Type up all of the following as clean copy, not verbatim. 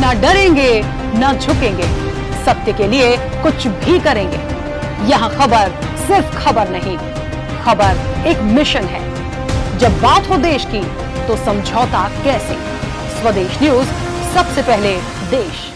ना डरेंगे ना झुकेंगे, सत्य के लिए कुछ भी करेंगे। यहाँ खबर सिर्फ खबर नहीं, खबर एक मिशन है। जब बात हो देश की तो समझौता कैसे? स्वदेश न्यूज, सबसे पहले देश।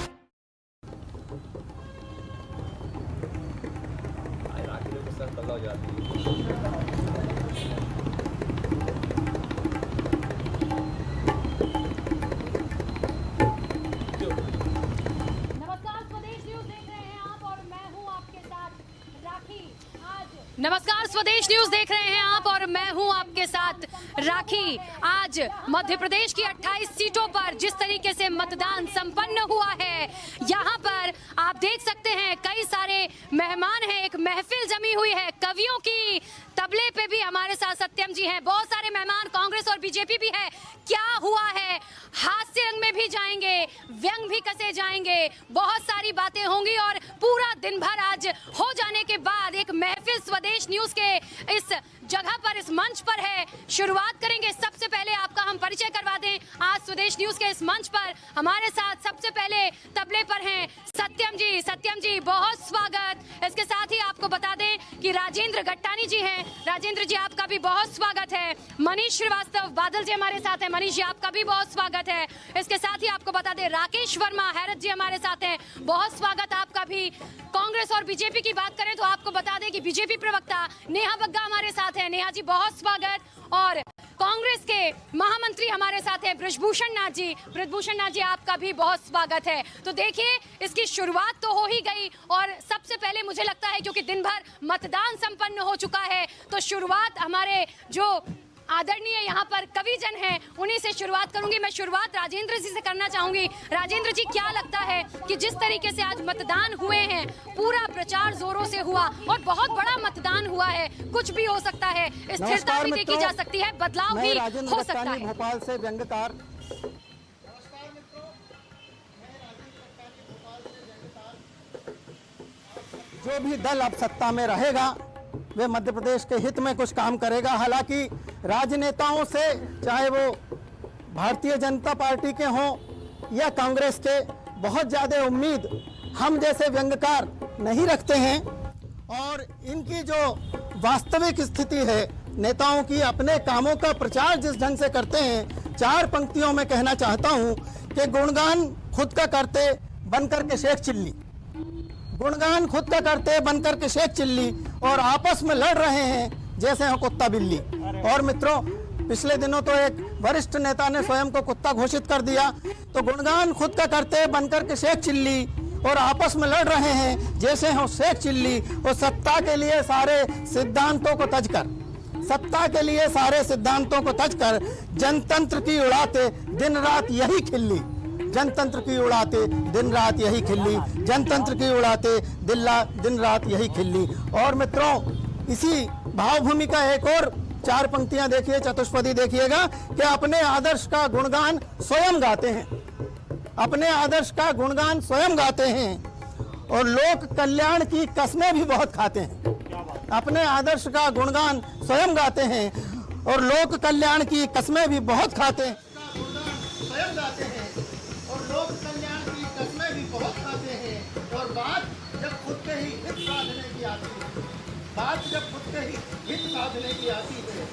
नमस्कार, स्वदेश न्यूज देख रहे हैं आप और मैं हूं आपके साथ राखी। आज मध्य प्रदेश की 28 सीटों पर जिस तरीके से मतदान संपन्न हुआ है, यहां पर आप देख सकते हैं कई सारे मेहमान हैं, एक महफिल जमी हुई है कवियों की। तबले पे भी हमारे साथ सत्यम जी हैं, बहुत सारे मेहमान कांग्रेस और बीजेपी भी है। क्या हुआ है, हास्य रंग में भी जाएंगे, व्यंग भी कसे जाएंगे, बहुत सारी बातें होंगी और पूरा दिन भर आज हो जाने के बाद एक महफिल स्वदेश न्यूज के इस जगह पर, इस मंच पर है। शुरुआत करेंगे, सबसे पहले आपका हम परिचय करवा दें। आज स्वदेश न्यूज के इस मंच पर हमारे साथ सबसे पहले तबले पर हैं सत्यम जी। सत्यम जी, बहुत स्वागत। इसके साथ ही आपको बता दें कि राजेंद्र गट्टानी जी हैं। राजेंद्र जी, आपका भी बहुत स्वागत है। मनीष श्रीवास्तव बादल जी हमारे साथ हैं। मनीष जी, आपका भी बहुत स्वागत है। इसके साथ ही आपको बता दें राकेश वर्मा हैरत जी हमारे साथ हैं, बहुत स्वागत आपका भी। कांग्रेस और बीजेपी की बात करें तो आपको बता दें कि बीजेपी प्रवक्ता नेहा बग्गा हमारे साथ हैं। नेहा जी, बहुत स्वागत। और कांग्रेस के महामंत्री हमारे साथ हैं ब्रजभूषण नाथ जी। ब्रजभूषण नाथ जी, आपका भी बहुत स्वागत है। तो देखिए, इसकी शुरुआत तो हो ही गई और सबसे पहले मुझे लगता है क्योंकि दिन भर मतदान संपन्न हो चुका है, तो शुरुआत हमारे जो आदरणीय यहाँ पर कविजन हैं उन्हीं से शुरुआत करूंगी। मैं शुरुआत राजेंद्र जी से करना चाहूंगी। राजेंद्र जी, क्या लगता है कि जिस तरीके से आज मतदान हुए हैं, पूरा प्रचार जोरों से हुआ और बहुत बड़ा मतदान हुआ है, कुछ भी हो सकता है, स्थिरता भी देखी जा सकती है, बदलाव भी हो सकता है। भोपाल से व्यंग्यकार। जो भी दल अब सत्ता में रहेगा वे मध्य प्रदेश के हित में कुछ काम करेगा। हालांकि राजनेताओं से, चाहे वो भारतीय जनता पार्टी के हों या कांग्रेस के, बहुत ज़्यादा उम्मीद हम जैसे व्यंग्यकार नहीं रखते हैं। और इनकी जो वास्तविक स्थिति है, नेताओं की अपने कामों का प्रचार जिस ढंग से करते हैं, चार पंक्तियों में कहना चाहता हूं कि गुणगान खुद का करते बनकर के शेख चिल्ली, गुणगान खुद का करते बनकर के शेख चिल्ली, और आपस में लड़ रहे हैं जैसे हो कुत्ता बिल्ली। और मित्रों, पिछले दिनों तो एक वरिष्ठ नेता ने स्वयं को कुत्ता घोषित कर दिया। तो गुणगान खुद का करते बनकर के शेख चिल्ली और आपस में लड़ रहे हैं जैसे हो शेख चिल्ली। और सत्ता के लिए सारे सिद्धांतों को तजकर, सत्ता के लिए सारे सिद्धांतों को तजकर जनतंत्र की उड़ाते दिन रात यही खिल्ली, जनतंत्र की उड़ाते दिन रात यही खिल्ली, जनतंत्र की उड़ाते दिन रात यही खिल्ली। और मित्रों, इसी भावभूमि का एक और चार पंक्तियां देखिए, चतुष्पदी देखिएगा कि अपने आदर्श का गुणगान स्वयं गाते हैं, अपने आदर्श का गुणगान स्वयं गाते हैं और लोक कल्याण की कस्में भी बहुत खाते हैं। अपने आदर्श का गुणगान स्वयं गाते हैं और लोक कल्याण की कस्में भी बहुत खाते हैं, स्वयं गाते हैं और लोक कल्याण की कस्में भी बहुत खाते हैं। और बात जब खुद के ही हित साधने की आती है, बात जब खुद के ही हित साधने की आती है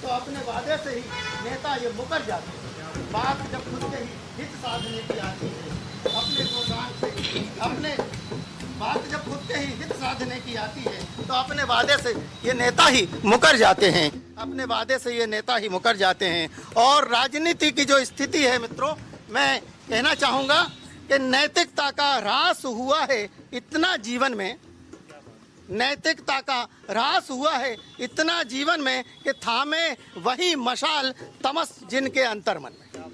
तो अपने वादे से ही नेता ये मुकर जाते हैं। बात जब खुद के ही हित साधने की आती है, अपने गुणगान से, अपने बात जब खुद के ही हित साधने की आती है तो अपने वादे से ये नेता ही मुकर जाते हैं, अपने वादे से ये नेता ही मुकर जाते हैं। और राजनीति की जो स्थिति है मित्रों, मैं कहना चाहूँगा कि नैतिकता का ह्रास हुआ है इतना जीवन में, नैतिकता का ह्रास हुआ है इतना जीवन में कि थामे वही मशाल तमस जिनके अंतर्मन में।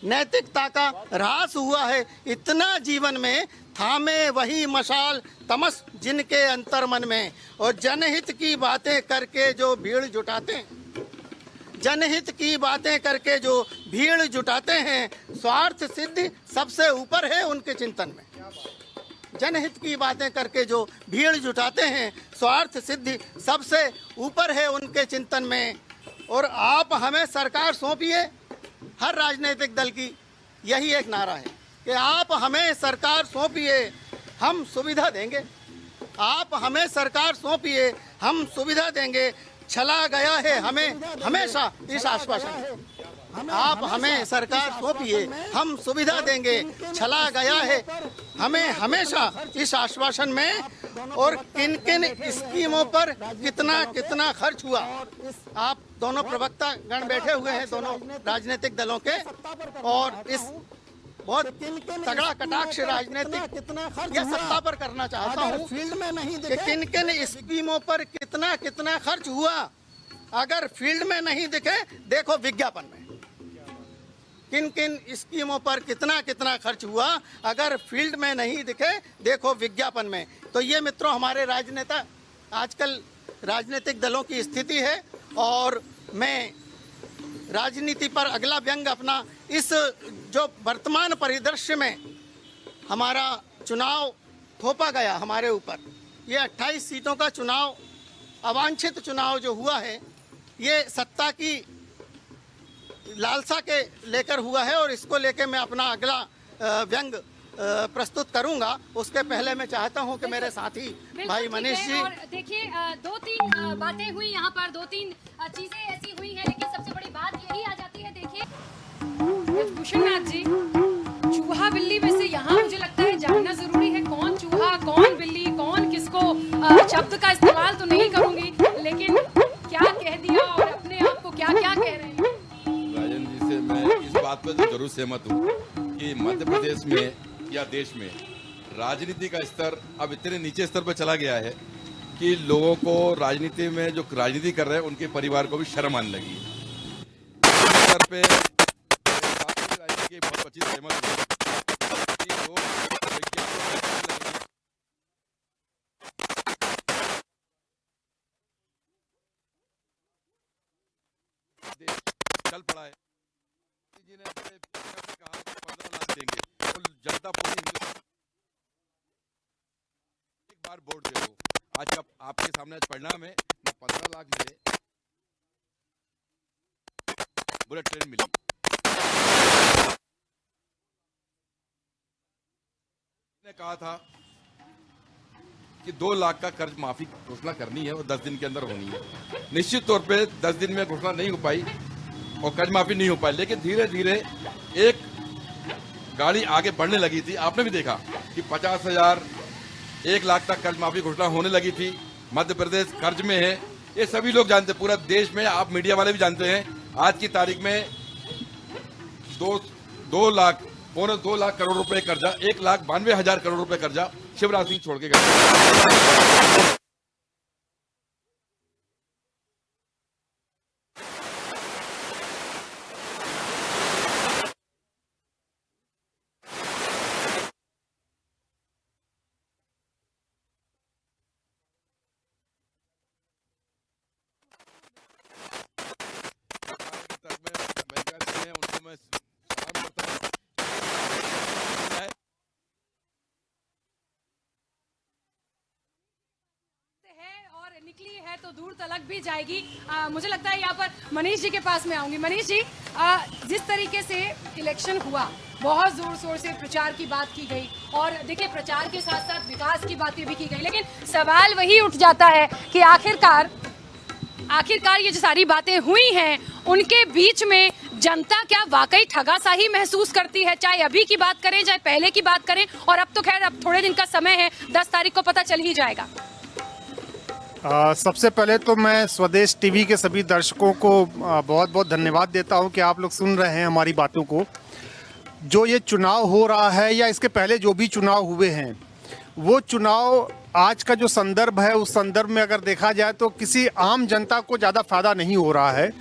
नैतिकता का ह्रास हुआ है इतना जीवन में, थामे वही मशाल तमस जिनके अंतर्मन में। और जनहित की बातें करके जो भीड़ जुटाते हैं, जनहित की बातें करके जो भीड़ जुटाते हैं, स्वार्थ सिद्धि सबसे ऊपर है उनके चिंतन में। जनहित की बातें करके जो भीड़ जुटाते हैं, स्वार्थ सिद्धि सबसे ऊपर है उनके चिंतन में। और आप हमें सरकार सौंपिए, हर राजनीतिक दल की यही एक नारा है कि आप हमें सरकार सौंपिए, हम सुविधा देंगे। आप हमें सरकार सौंपिए, हम सुविधा देंगे। चला गया है हमें हमेशा इस आश्वासन। आप हमें सरकार सौंपिए, हम सुविधा देंगे। चला गया है हमें हमेशा इस आश्वासन में। और किन किन स्कीमों पर कितना कितना खर्च हुआ, आप दोनों प्रवक्ता गण बैठे हुए हैं दोनों राजनीतिक दलों के, और इस बहुत तगड़ा कटाक्ष राजनीतिक या सत्ता पर करना चाहता हूँ फील्ड में नहीं कि किन किन स्कीमों पर कितना कितना खर्च हुआ। अगर फील्ड में नहीं दिखे, देखो विज्ञापन में किन किन स्कीमों पर कितना कितना खर्च हुआ। अगर फील्ड में नहीं दिखे, देखो विज्ञापन में। तो ये मित्रों हमारे राजनेता, आजकल राजनीतिक दलों की स्थिति है। और मैं राजनीति पर अगला व्यंग अपना, इस जो वर्तमान परिदृश्य में हमारा चुनाव थोपा गया हमारे ऊपर, ये 28 सीटों का चुनाव, अवांछित चुनाव जो हुआ है, ये सत्ता की लालसा के लेकर हुआ है। और इसको लेकर मैं अपना अगला व्यंग प्रस्तुत करूंगा। उसके पहले मैं चाहता हूं कि मेरे साथी भाई मनीष जी, और देखिए 2-3 बातें हुई यहाँ पर, 2-3 चीजें ऐसी हुई हैं, लेकिन सबसे बड़ी बात यही आ जाती है। देखिए भूषण नाथ जी, चूहा बिल्ली में से यहाँ मुझे लगता है जानना जरूरी है, कौन चूहा कौन बिल्ली, कौन किसको, शब्द का इस्तेमाल तो नहीं करूंगी, लेकिन क्या कह दिया और अपने आप को क्या क्या कह रहे हैं। राजन जी से मैं इस बात पर तो जरूर सहमत हूँ कि मध्य प्रदेश में या देश में राजनीति का स्तर अब इतने नीचे स्तर पर चला गया है कि लोगों को राजनीति में जो राजनीति कर रहे हैं उनके परिवार को भी शर्म आने लगी है। इस स्तर पे राजनीति की बहुत अच्छी सहमत हूँ कि लोग चल पड़ा है। जी ने कहा 15 लाख देंगे, जनता पूरी हिंदुस्तान एक बार वोट दे दो। आज का आपके सामने आज परिणाम है, 15 लाख मिले, बुलेट ट्रेन मिली। ने कहा था कि 2 लाख का कर्ज माफी घोषणा करनी है और 10 दिन के अंदर होनी है। निश्चित तौर पे 10 दिन में घोषणा नहीं हो पाई और कर्ज माफी नहीं हो पाई, लेकिन धीरे धीरे एक गाड़ी आगे बढ़ने लगी थी। आपने भी देखा कि 50,000 1 लाख तक कर्ज माफी घोषणा होने लगी थी। मध्य प्रदेश कर्ज में है, ये सभी लोग जानते हैं, पूरा देश में, आप मीडिया वाले भी जानते हैं। आज की तारीख में 2 लाख, पौने 2 लाख करोड़ रुपए कर्जा, 1,92,000 करोड़ रुपए कर्जा शिवराज सिंह छोड़ के गए। निकली है तो दूर तलक भी जाएगी। मुझे लगता है यहाँ पर मनीष जी के पास में आऊंगी। मनीष जी, जिस तरीके से इलेक्शन हुआ, बहुत जोर शोर से प्रचार की बात की गई, और देखिए प्रचार के साथ साथ विकास की बातें भी की गई, लेकिन सवाल वही उठ जाता है कि आखिरकार ये जो सारी बातें हुई हैं, उनके बीच में जनता क्या वाकई ठगा सा ही महसूस करती है? चाहे अभी की बात करें, चाहे पहले की बात करें, और अब तो खैर अब थोड़े दिन का समय है, 10 तारीख को पता चल ही जाएगा। सबसे पहले तो मैं स्वदेश टीवी के सभी दर्शकों को बहुत बहुत धन्यवाद देता हूं कि आप लोग सुन रहे हैं हमारी बातों को। जो ये चुनाव हो रहा है या इसके पहले जो भी चुनाव हुए हैं, वो चुनाव आज का जो संदर्भ है, उस संदर्भ में अगर देखा जाए तो किसी आम जनता को ज़्यादा फायदा नहीं हो रहा है,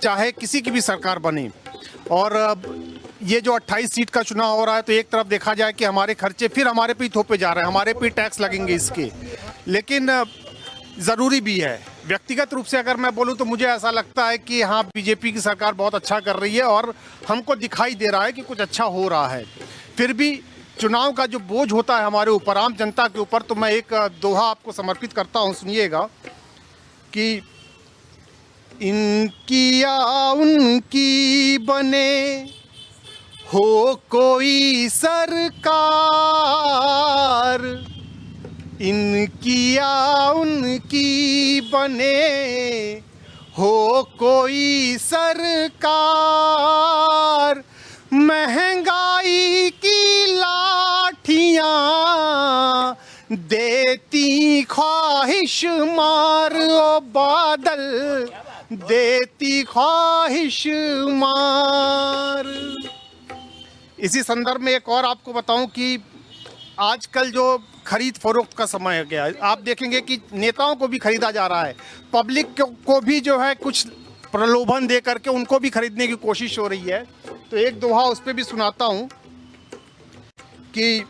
चाहे किसी की भी सरकार बने। और ये जो 28 सीट का चुनाव हो रहा है, तो एक तरफ देखा जाए कि हमारे खर्चे फिर हमारे पे थोपे जा रहे हैं, हमारे पे टैक्स लगेंगे इसके, लेकिन ज़रूरी भी है। व्यक्तिगत रूप से अगर मैं बोलूं तो मुझे ऐसा लगता है कि हाँ, बीजेपी की सरकार बहुत अच्छा कर रही है और हमको दिखाई दे रहा है कि कुछ अच्छा हो रहा है। फिर भी चुनाव का जो बोझ होता है हमारे ऊपर, आम जनता के ऊपर, तो मैं एक दोहा आपको समर्पित करता हूँ, सुनिएगा कि इनकी या उनकी बने हो कोई सरकार इनकी या उनकी बने, हो कोई सरकार महंगाई की लाठियां देती ख्वाहिश मार, ओ बादल देती ख्वाहिश मार। इसी संदर्भ में एक और आपको बताऊं कि आजकल जो खरीद फरोख्त का समय हो गया है, आप देखेंगे कि नेताओं को भी खरीदा जा रहा है, पब्लिक को भी जो है कुछ प्रलोभन दे करके उनको भी खरीदने की कोशिश हो रही है। तो एक दोहा उस पर भी सुनाता हूं कि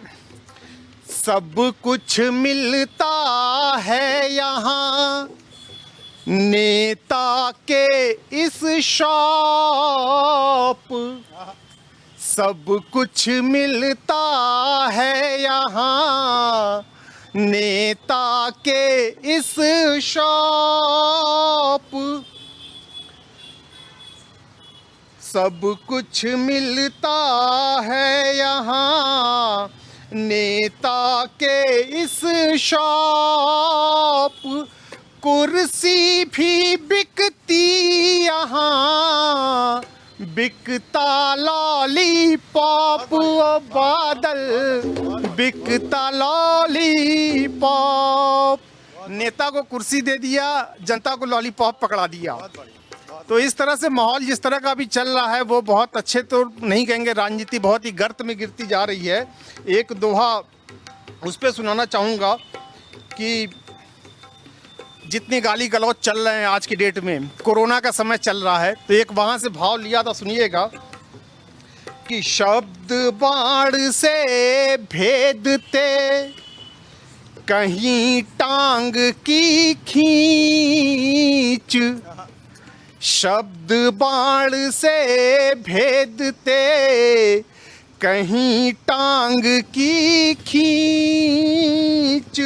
सब कुछ मिलता है यहाँ नेता के इस शॉप, सब कुछ मिलता है यहाँ नेता के इस शॉप, सब कुछ मिलता है यहाँ नेता के इस शॉप, कुर्सी भी बिकती यहाँ बिकता लॉलीपॉप, ओ बादल बिकता लॉलीपॉप। नेता को कुर्सी दे दिया, जनता को लॉलीपॉप पकड़ा दिया। तो इस तरह से माहौल जिस तरह का अभी चल रहा है वो बहुत अच्छे तो नहीं कहेंगे, राजनीति बहुत ही गर्त में गिरती जा रही है। एक दोहा उस पर सुनाना चाहूँगा कि जितनी गाली गलौज चल रहे हैं आज की डेट में, कोरोना का समय चल रहा है, तो एक वहाँ से भाव लिया था, सुनिएगा कि शब्द बाण से भेदते कहीं टांग की खींच, शब्द बाण से भेदते कहीं टांग की खींच,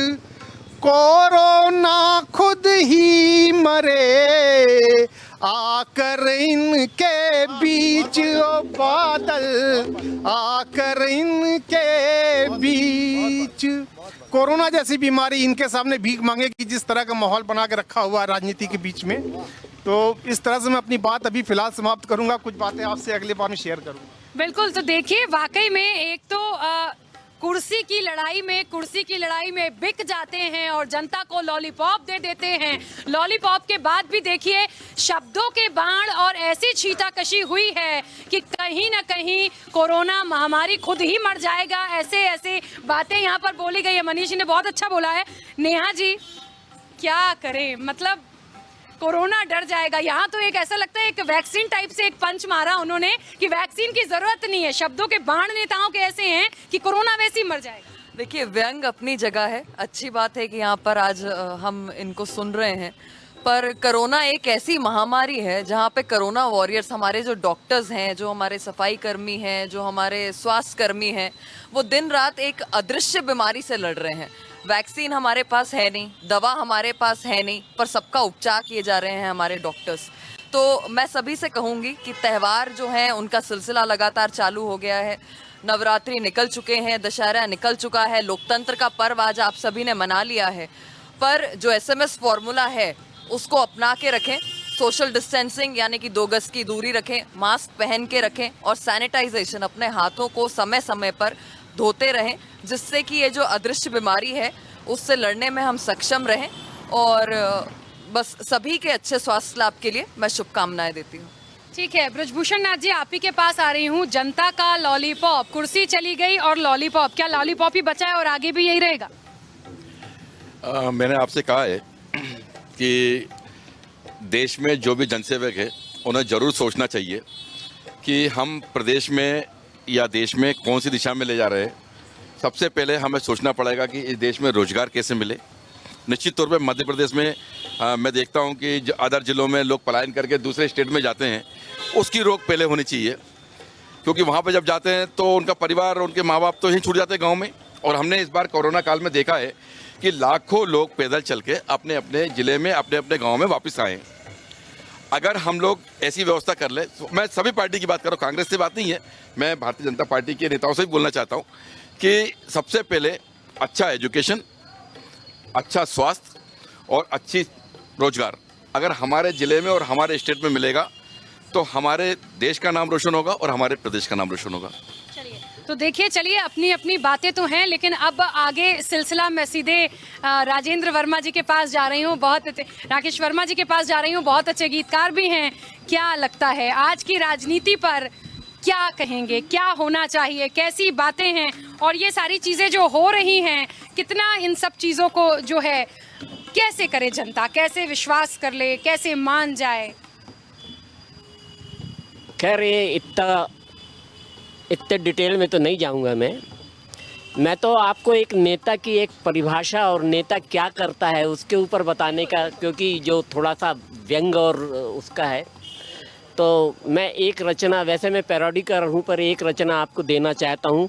कोरोना खुद ही मरे आकर इनके बीच, ओ बादल आकर इनके बीच। कोरोना जैसी बीमारी इनके सामने भीख मांगेगी, जिस तरह का माहौल बना के रखा हुआ है राजनीति के बीच में। तो इस तरह से मैं अपनी बात अभी फिलहाल समाप्त करूंगा, कुछ बातें आपसे अगले बार में शेयर करूंगा। बिल्कुल, तो देखिए वाकई में एक तो कुर्सी की लड़ाई में बिक जाते हैं और जनता को लॉलीपॉप दे देते हैं। लॉलीपॉप के बाद भी देखिए शब्दों के बाण और ऐसी छींटाकशी हुई है कि कहीं ना कहीं कोरोना महामारी खुद ही मर जाएगा। ऐसे बातें यहाँ पर बोली गई है। मनीष जी ने बहुत अच्छा बोला है। नेहा जी क्या करें, मतलब कोरोना डर जाएगा। यहाँ तो एक ऐसा लगता है एक वैक्सीन टाइप से एक पंच मारा उन्होंने कि वैक्सीन की जरूरत नहीं है। शब्दों के बाण नेताओं के ऐसे हैं कि कोरोना वैसे ही मर जाएगा। देखिए व्यंग अपनी जगह है, अच्छी बात है कि यहाँ पर आज हम इनको सुन रहे हैं, पर कोरोना एक ऐसी महामारी है जहाँ पे कोरोना वॉरियर्स, हमारे जो डॉक्टर्स हैं, जो हमारे सफाई कर्मी हैं, जो हमारे स्वास्थ्य कर्मी हैं, वो दिन रात एक अदृश्य बीमारी से लड़ रहे हैं। वैक्सीन हमारे पास है नहीं, दवा हमारे पास है नहीं, पर सबका उपचार किए जा रहे हैं हमारे डॉक्टर्स। तो मैं सभी से कहूँगी कि त्यौहार जो हैं उनका सिलसिला लगातार चालू हो गया है। नवरात्रि निकल चुके हैं, दशहरा निकल चुका है, लोकतंत्र का पर्व आज आप सभी ने मना लिया है, पर जो SMS फॉर्मूला है उसको अपना के रखें। सोशल डिस्टेंसिंग यानी कि 2 गज की दूरी रखें, मास्क पहन के रखें और सैनिटाइजेशन, अपने हाथों को समय समय पर धोते रहें, जिससे कि ये जो अदृश्य बीमारी है उससे लड़ने में हम सक्षम रहें। और बस सभी के अच्छे स्वास्थ्य लाभ के लिए मैं शुभकामनाएं देती हूँ। ठीक है, ब्रजभूषण नाथ जी आप ही के पास आ रही हूँ। जनता का लॉलीपॉप, कुर्सी चली गई और लॉलीपॉप, क्या लॉलीपॉप ही बचा है और आगे भी यही रहेगा? मैंने आपसे कहा है कि देश में जो भी जनसेवक है उन्हें ज़रूर सोचना चाहिए कि हम प्रदेश में या देश में कौन सी दिशा में ले जा रहे हैं। सबसे पहले हमें सोचना पड़ेगा कि इस देश में रोजगार कैसे मिले। निश्चित तौर पे मध्य प्रदेश में मैं देखता हूं कि अदर जिलों में लोग पलायन करके दूसरे स्टेट में जाते हैं, उसकी रोक पहले होनी चाहिए, क्योंकि वहां पे जब जाते हैं तो उनका परिवार, उनके माँ बाप तो यहीं छूट जाते हैं गाँव में। और हमने इस बार कोरोना काल में देखा है कि लाखों लोग पैदल चल के अपने अपने ज़िले में, अपने अपने गाँव में वापस आए। अगर हम लोग ऐसी व्यवस्था कर ले, तो मैं सभी पार्टी की बात कर रहा हूँ, कांग्रेस से बात नहीं है, मैं भारतीय जनता पार्टी के नेताओं से भी बोलना चाहता हूँ कि सबसे पहले अच्छा एजुकेशन, अच्छा स्वास्थ्य और अच्छी रोजगार अगर हमारे ज़िले में और हमारे स्टेट में मिलेगा तो हमारे देश का नाम रोशन होगा और हमारे प्रदेश का नाम रोशन होगा। तो देखिए, चलिए, अपनी अपनी बातें तो हैं, लेकिन अब आगे सिलसिला मैं सीधे राजेंद्र वर्मा जी के पास जा रही हूँ, राकेश वर्मा जी के पास जा रही हूँ, बहुत अच्छे गीतकार भी हैं। क्या लगता है आज की राजनीति पर क्या कहेंगे, क्या होना चाहिए, कैसी बातें हैं और ये सारी चीज़ें जो हो रही हैं, कितना इन सब चीज़ों को जो है कैसे करे जनता, कैसे विश्वास कर ले, कैसे मान जाए? खैर ये इतने डिटेल में तो नहीं जाऊंगा मैं तो आपको एक नेता की एक परिभाषा और नेता क्या करता है उसके ऊपर बताने का, क्योंकि जो थोड़ा सा व्यंग और उसका है, तो मैं एक रचना, वैसे मैं पैरोडी कर रहा हूँ पर एक रचना आपको देना चाहता हूँ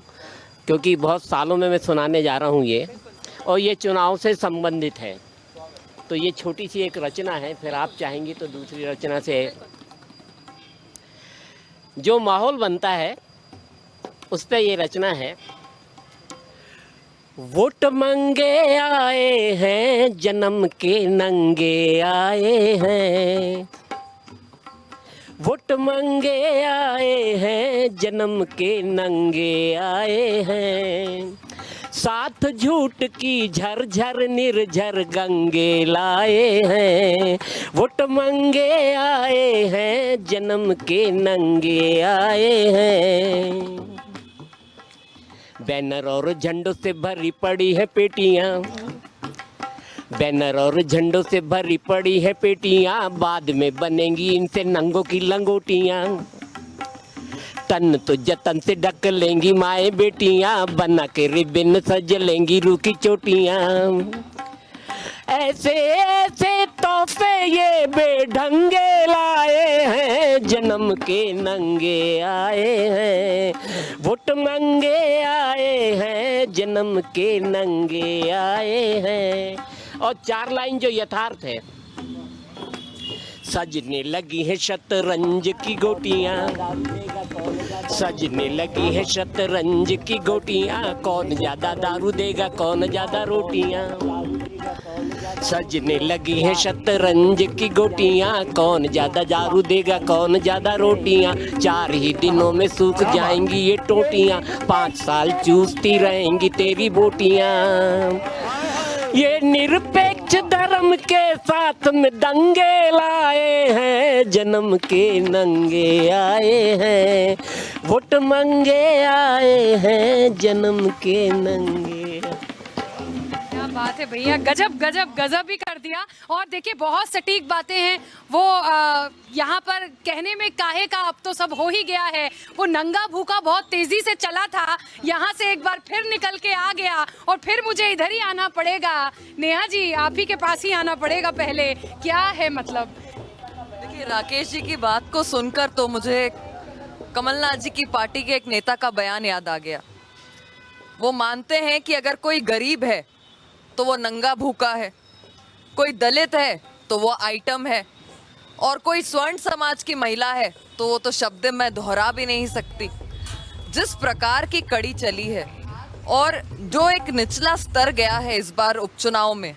क्योंकि बहुत सालों में मैं सुनाने जा रहा हूँ ये, और ये चुनाव से संबंधित है। तो ये छोटी सी एक रचना है, फिर आप चाहेंगी तो दूसरी रचना से जो माहौल बनता है उस पे ये रचना है। वोट मांगे आए हैं, जन्म के नंगे आए हैं, वोट मांगे आए हैं, जन्म के नंगे आए हैं, साथ झूठ की झरझर निर्झर गंगे लाए हैं, वोट मांगे आए हैं, जन्म के नंगे आए हैं। बैनर और झंडों से भरी पड़ी है पेटियां, बैनर और झंडों से भरी पड़ी है पेटियां, बाद में बनेंगी इनसे नंगों की लंगोटियां, तन तो जतन से ढक लेंगी माए बेटियां, बना के रिबिन सज लेंगी रूह की चोटियां, ऐसे ऐसे तोहफे ये बेढंगे लाए हैं, जन्म के नंगे आए हैं, वोट मांगे आए हैं, जन्म के नंगे आए हैं। और 4 लाइन जो यथार्थ है। सजने लगी है शतरंज की गोटियां, सजने लगी है शतरंज की गोटियां, कौन ज्यादा दारू देगा कौन ज्यादा रोटियां, सजने लगी है शतरंज की गोटियां, कौन ज्यादा दारू देगा कौन ज्यादा रोटियां, 4 ही दिनों में सूख जाएंगी ये टोटियां, 5 साल चूसती रहेंगी तेरी बोटियां, ये निरपेक्ष धर्म के साथ में दंगे लाए हैं, जन्म के नंगे आए हैं, वोट मांगे आए हैं, जन्म के नंगे। क्या बात है भैया, गजब गजब गजब ही कर दिया। और देखिए, बहुत सटीक बातें हैं वो, यहाँ पर कहने में काहे का अब तो सब हो ही गया है। वो नंगा भूखा बहुत तेजी से चला था, यहाँ से एक बार फिर निकल के आ गया और फिर मुझे इधर ही आना पड़ेगा। नेहा जी, आप ही के पास ही आना पड़ेगा पहले। क्या है मतलब? देखिए, राकेश जी की बात को सुनकर तो मुझे कमलनाथ जी की पार्टी के एक नेता का बयान याद आ गया। वो मानते हैं कि अगर कोई गरीब है तो वो नंगा भूखा है, कोई दलित है तो वो आइटम है, और कोई स्वर्ण समाज की महिला है तो वो तो शब्द मैं दोहरा भी नहीं सकती। जिस प्रकार की कड़ी चली है और जो एक निचला स्तर गया है इस बार उपचुनाव में,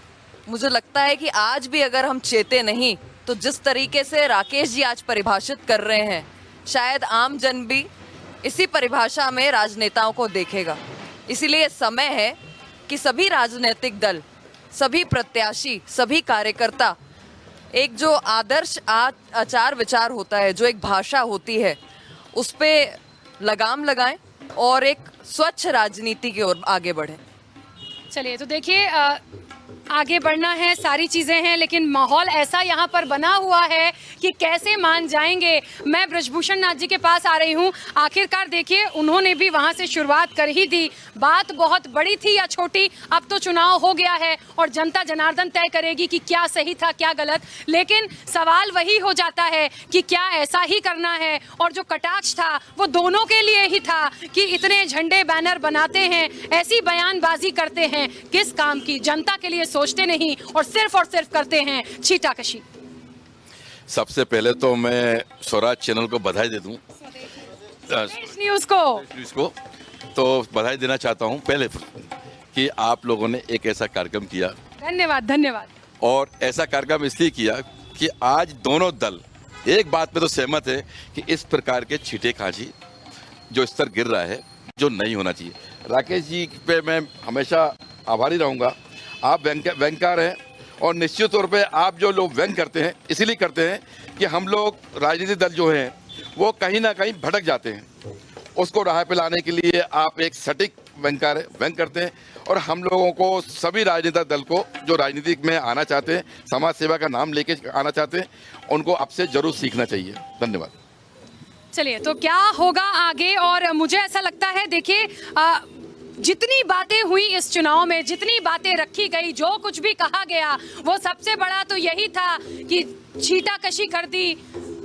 मुझे लगता है कि आज भी अगर हम चेते नहीं तो जिस तरीके से राकेश जी आज परिभाषित कर रहे हैं, शायद आम जन भी इसी परिभाषा में राजनेताओं को देखेगा। इसीलिए समय है कि सभी राजनीतिक दल, सभी प्रत्याशी, सभी कार्यकर्ता एक जो आदर्श आचार विचार होता है, जो एक भाषा होती है, उस पे लगाम लगाएं और एक स्वच्छ राजनीति की ओर आगे बढ़ें। चलिए, तो देखिए, आगे बढ़ना है, सारी चीजें हैं, लेकिन माहौल ऐसा यहाँ पर बना हुआ है कि कैसे मान जाएंगे। मैं ब्रजभूषण नाथ जी के पास आ रही हूँ। आखिरकार देखिए, उन्होंने भी वहाँ से शुरुआत कर ही दी। बात बहुत बड़ी थी या छोटी, अब तो चुनाव हो गया है और जनता जनार्दन तय करेगी कि क्या सही था क्या गलत। लेकिन सवाल वही हो जाता है कि क्या ऐसा ही करना है, और जो कटाक्ष था वो दोनों के लिए ही था कि इतने झंडे बैनर बनाते हैं, ऐसी बयानबाजी करते हैं, किस काम की? जनता के लिए सोचते नहीं और सिर्फ करते हैं छीटाकशी। सबसे पहले तो मैं स्वराज चैनल को बधाई दे दूं, न्यूज को न्यूज़ को तो बधाई देना चाहता हूं पहले कि आप लोगों ने एक ऐसा कार्यक्रम किया, धन्यवाद धन्यवाद। और ऐसा कार्यक्रम इसलिए किया कि आज दोनों दल एक बात पे तो सहमत है कि इस प्रकार के छींटे खांसी जो स्तर गिर रहा है, जो नहीं होना चाहिए। राकेश जी पे मैं हमेशा आभारी रहूंगा। आप व्यंगकार हैं और निश्चित तौर पे आप जो लोग व्यंग करते हैं इसीलिए करते हैं कि हम लोग राजनीतिक दल जो हैं वो कहीं ना कहीं भटक जाते हैं। उसको राह पे लाने के लिए आप एक सटीक व्यंग करते हैं, और हम लोगों को सभी राजनीतिक दल को जो राजनीतिक में आना चाहते हैं, समाज सेवा का नाम लेके आना चाहते हैं, उनको आपसे जरूर सीखना चाहिए। धन्यवाद। चलिए, तो क्या होगा आगे, और मुझे ऐसा लगता है, देखिए जितनी बातें हुई इस चुनाव में, जितनी बातें रखी गई, जो कुछ भी कहा गया, वो सबसे बड़ा तो यही था कि छीटाकशी कर दी,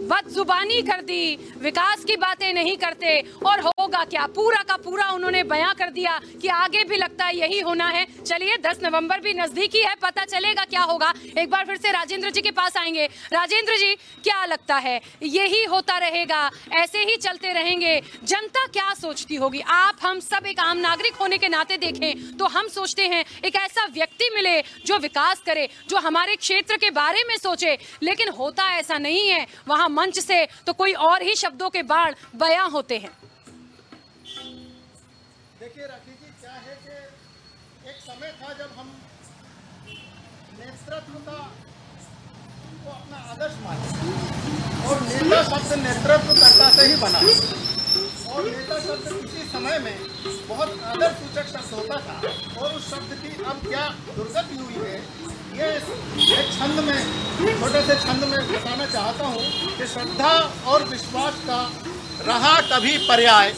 बदजुबानी कर दी, विकास की बातें नहीं करते, और होगा क्या, पूरा का पूरा उन्होंने बयां कर दिया कि आगे भी लगता है यही होना है। चलिए, 10 नवंबर भी नजदीकी है, पता चलेगा क्या होगा। एक बार फिर से राजेंद्र जी के पास आएंगे। राजेंद्र जी, क्या लगता है, यही होता रहेगा, ऐसे ही चलते रहेंगे? जनता क्या सोचती होगी? आप हम सब एक आम नागरिक होने के नाते देखें तो हम सोचते हैं एक ऐसा व्यक्ति मिले जो विकास करे, जो हमारे क्षेत्र के बारे में सोचे, लेकिन होता ऐसा नहीं है। वहां मंच से तो कोई और ही शब्दों के बाण बयां होते हैं। देखिए राखी जी, क्या है कि एक समय था जब हम नेतृत्व का को अपना आदर्श मानते, और नेता शब्द नेतृत्व कर्ता से ही बना, और नेता शब्द किसी समय में बहुत आदर सूचक शब्द होता था, और उस शब्द की अब क्या दुर्गति हुई है, ये एक छंद में, छोटे से छंद में बताना चाहता हूँ कि श्रद्धा और विश्वास का रहा कभी पर्याय,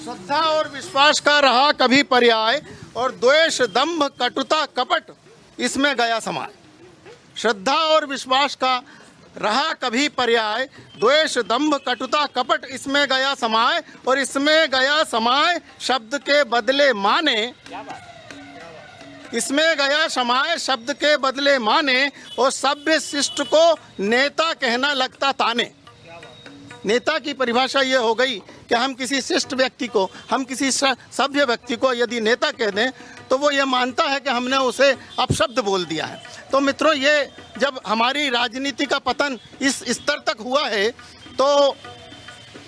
श्रद्धा और विश्वास का रहा कभी पर्याय, और द्वेष दंभ कटुता कपट इसमें गया समाय। श्रद्धा और विश्वास का रहा कभी पर्याय, द्वेष दंभ कटुता कपट इसमें गया समाय, और इसमें गया समाय शब्द के बदले माने, इसमें गया समाय शब्द के बदले माने, और सभ्य शिष्ट को नेता कहना लगता ताने। नेता की परिभाषा ये हो गई कि हम किसी शिष्ट व्यक्ति को, हम किसी सभ्य व्यक्ति को यदि नेता कह दें तो वो ये मानता है कि हमने उसे अपशब्द बोल दिया है। तो मित्रों, ये जब हमारी राजनीति का पतन इस स्तर तक हुआ है, तो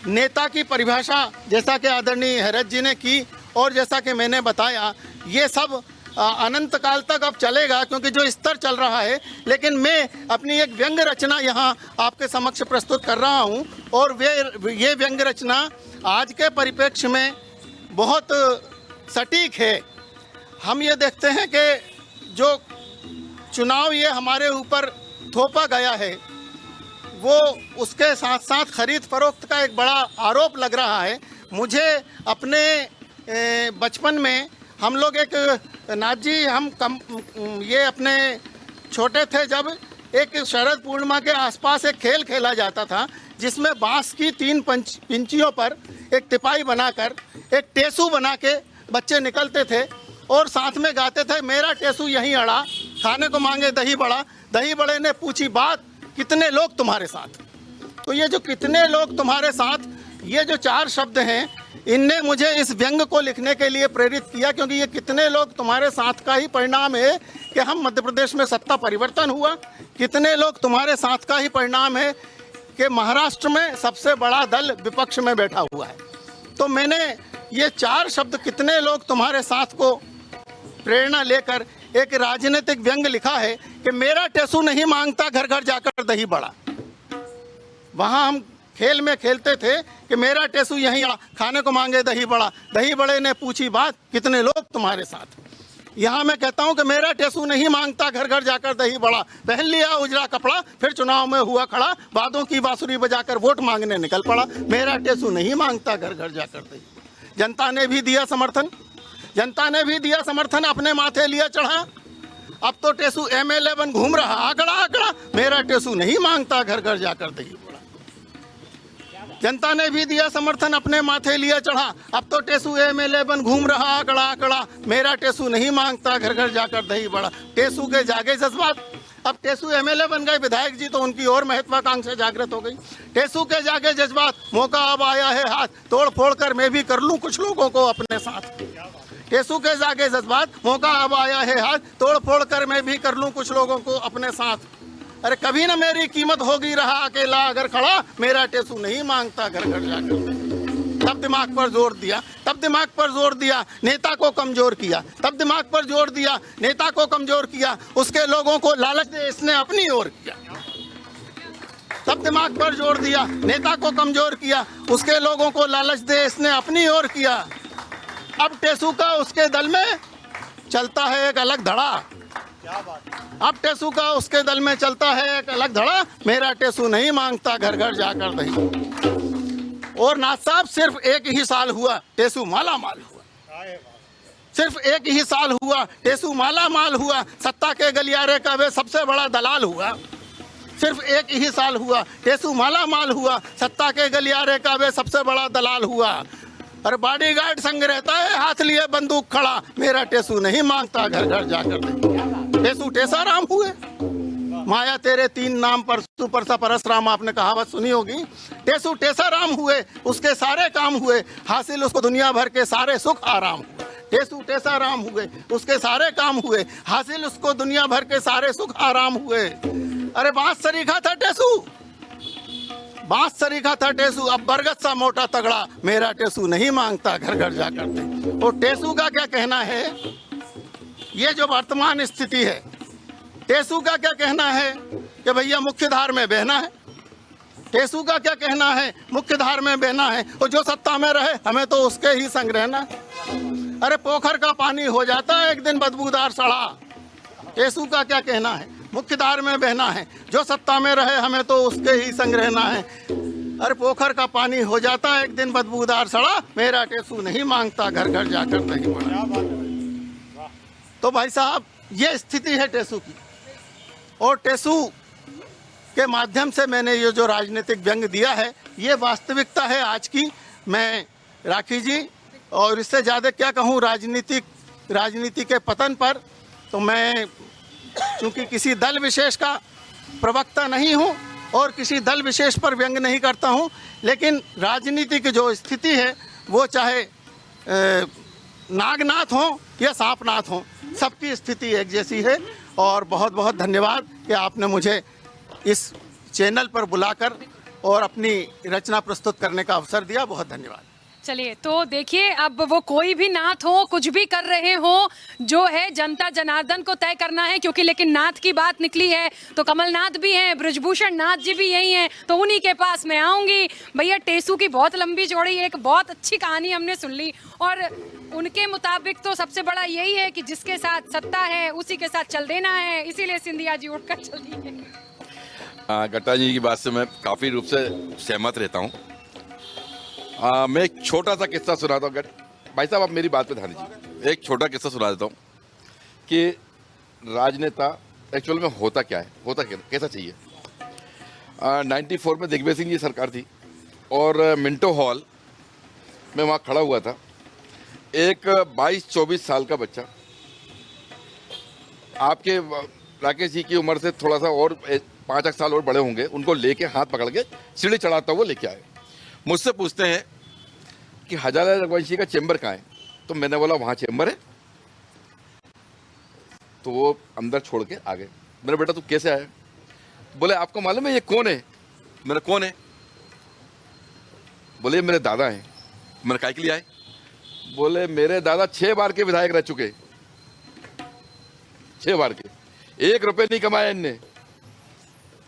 नेता की परिभाषा जैसा कि आदरणीय हैरत जी ने की, और जैसा कि मैंने बताया, ये सब अनंत काल तक अब चलेगा, क्योंकि जो स्तर चल रहा है। लेकिन मैं अपनी एक व्यंग रचना यहाँ आपके समक्ष प्रस्तुत कर रहा हूँ, और ये व्यंग रचना आज के परिप्रेक्ष्य में बहुत सटीक है। हम ये देखते हैं कि जो चुनाव ये हमारे ऊपर थोपा गया है, वो उसके साथ साथ खरीद फरोख्त का एक बड़ा आरोप लग रहा है। मुझे अपने बचपन में, हम लोग एक नाथ जी, ये अपने छोटे थे जब, एक शरद पूर्णिमा के आसपास एक खेल खेला जाता था, जिसमें बांस की 3 पिंचियों पर एक टिपाई बनाकर एक टेसू बना के बच्चे निकलते थे, और साथ में गाते थे, मेरा टेसू यहीं अड़ा, खाने को मांगे दही बड़ा, दही बड़े ने पूछी बात, कितने लोग तुम्हारे साथ। तो ये जो कितने लोग तुम्हारे साथ, ये जो 4 शब्द हैं, इनने मुझे इस व्यंग को लिखने के लिए प्रेरित किया, क्योंकि ये कितने लोग तुम्हारे साथ का ही परिणाम है कि हम मध्य प्रदेश में सत्ता परिवर्तन हुआ। कितने लोग तुम्हारे साथ का ही परिणाम है कि महाराष्ट्र में सबसे बड़ा दल विपक्ष में बैठा हुआ है। तो मैंने ये 4 शब्द, कितने लोग तुम्हारे साथ, को प्रेरणा लेकर एक राजनीतिक व्यंग लिखा है कि मेरा टेसू नहीं मांगता घर घर जाकर दही बड़ा। वहाँ हम खेल में खेलते थे कि मेरा टेसू यहीं अड़ा, खाने को मांगे दही बड़ा, दही बड़े ने पूछी बात, कितने लोग तुम्हारे साथ। यहाँ मैं कहता हूँ कि मेरा टेसू नहीं मांगता घर घर जाकर दही बड़ा, पहन लिया उजला कपड़ा, फिर चुनाव में हुआ खड़ा, वादों की बांसुरी बजाकर वोट मांगने निकल पड़ा। मेरा टेसू नहीं मांगता घर घर जाकर दही। जनता ने भी दिया समर्थन, जनता ने भी दिया समर्थन, अपने माथे लिया चढ़ा। अब तो टेसू MLA बन घूम रहा, आंकड़ा आंकड़ा, मेरा टेसू नहीं मांगता घर घर जाकर दही बड़ा। जनता ने भी दिया समर्थन, अपने माथे लिया चढ़ा, अब तो टेसू MLA बन घूम रहा, आंकड़ा आंकड़ा, मेरा टेसू नहीं मांगता घर घर जाकर दही बड़ा। टेसू के जागे जज्बात, अब टेसू एमएलए बन गए, विधायक जी, तो उनकी और महत्वाकांक्षा जागृत हो गई। टेसू के जागे जज्बात, मौका अब आया है हाथ, तोड़ फोड़ कर मैं भी कर लूं कुछ लोगों को अपने साथ। टेसू के जागे जज्बात, मौका अब आया है हाथ, तोड़ फोड़ कर मैं भी कर लूं कुछ लोगों को अपने साथ। अरे कभी ना मेरी कीमत होगी रहा अकेला अगर खड़ा, मेरा टेसू नहीं मांगता घर घर जाकर। तब दिमाग पर जोर दिया, तब दिमाग पर जोर दिया, नेता को कमजोर किया, तब दिमाग पर जोर दिया, नेता को कमजोर किया, उसके लोगों को लालच दे इसने अपनी ओर किया। तब दिमाग पर जोर दिया, नेता को कमजोर किया, उसके लोगों को लालच दे इसने अपनी ओर किया। अब टेसू का उसके दल में चलता है एक अलग धड़ा, अब टेसू का उसके दल में चलता है एक अलग धड़ा, मेरा टेसू नहीं मांगता घर घर जाकर दही। और नाथ साहब सिर्फ एक ही साल हुआ टेसू माला माल हुआ, सिर्फ एक ही साल हुआ टेसू माला माल हुआ, सत्ता के गलियारे का वे सबसे बड़ा दलाल हुआ। सिर्फ एक ही साल हुआ टेसू माला माल हुआ, सत्ता के गलियारे का वे सबसे बड़ा दलाल हुआ। और बॉडीगार्ड संग रहता है हाथ लिए बंदूक खड़ा, मेरा टेसू नहीं मांगता घर घर जाकर दही। टेसू टेसा राम हुए, माया तेरे तीन नाम पर सुपरसा परसराम, आपने कहावत सुनी होगी। टेसू टेसा राम हुए, उसके सारे काम हुए, हासिल उसको दुनिया भर के सारे सुख आराम हुए। टेसू टेसा राम हुए, उसके सारे काम हुए, हासिल उसको दुनिया भर के सारे सुख आराम हुए। अरे बांस सरीखा था टेसू, बांस सरीखा था टेसू, अब बरगद सा मोटा तगड़ा, मेरा टेसू नहीं मांगता घर घर जाकर दही। और टेसू का क्या कहना है, ये जो वर्तमान स्थिति है, टेसू का क्या कहना है कि भैया मुख्य धार में बहना है। टेसू का क्या कहना है, मुख्य धार में बहना है, और जो सत्ता में रहे हमें तो उसके ही संग रहना है। अरे पोखर का पानी हो जाता है एक दिन बदबूदार सड़ा। टेसू का क्या कहना है, मुख्य धार में बहना है, जो सत्ता में रहे हमें तो उसके ही संग रहना है। अरे पोखर का पानी हो जाता है एक दिन बदबूदार सड़ा, मेरा टेसू नहीं मांगता घर घर जाकर दही बड़ा। तो भाई साहब ये स्थिति है टेसू की, और टेसू के माध्यम से मैंने ये जो राजनीतिक व्यंग दिया है, ये वास्तविकता है आज की। मैं राखी जी, और इससे ज़्यादा क्या कहूँ राजनीति के पतन पर, तो मैं चूँकि किसी दल विशेष का प्रवक्ता नहीं हूँ और किसी दल विशेष पर व्यंग नहीं करता हूँ, लेकिन राजनीति की जो स्थिति है वो चाहे नागनाथ हो या सांपनाथ हो, सबकी स्थिति एक जैसी है। और बहुत बहुत धन्यवाद कि आपने मुझे इस चैनल पर बुलाकर और अपनी रचना प्रस्तुत करने का अवसर दिया। बहुत धन्यवाद। चलिए, तो देखिए, अब वो कोई भी नाथ हो, कुछ भी कर रहे हो, जो है जनता जनार्दन को तय करना है। क्योंकि लेकिन नाथ की बात निकली है तो कमलनाथ भी हैं, ब्रजभूषण नाथ जी भी यही हैं, तो उन्हीं के पास मैं आऊंगी। भैया टेसू की बहुत लंबी चौड़ी एक बहुत अच्छी कहानी हमने सुन ली, और उनके मुताबिक तो सबसे बड़ा यही है कि जिसके साथ सत्ता है उसी के साथ चल देना है, इसीलिए सिंधिया जी उठकर चल दिए। गट्टा जी की बात से मैं काफ़ी रूप से सहमत रहता हूँ। मैं एक छोटा सा किस्सा सुनाता हूँ। भाई साहब, आप मेरी बात पे ध्यान दीजिए। एक छोटा किस्सा सुना देता हूँ कि राजनेता एक्चुअल में होता क्या है, होता कैसा चाहिए। 94 में दिग्विजय सिंह जी सरकार थी, और मिंटो हॉल में वहाँ खड़ा हुआ था एक 22-24 साल का बच्चा, आपके राकेश जी की उम्र से थोड़ा सा और 5 साल और बड़े होंगे, उनको लेके हाथ पकड़ के सीढ़ी चढ़ाता हुआ लेके आए। मुझसे पूछते हैं कि हजारा रघुवंशी का चेंबर कहाँ है, तो मैंने बोला वहाँ चेंबर है। तो वो अंदर छोड़ के आ गए। मेरा बेटा तू कैसे आया? बोले आपको मालूम है ये कौन है? मेरा कौन है? बोले मेरे दादा हैं। मैंने काय के लिए आए? बोले मेरे दादा 6 बार के विधायक रह चुके, 6 बार के, 1 रुपये नहीं कमाया इनने,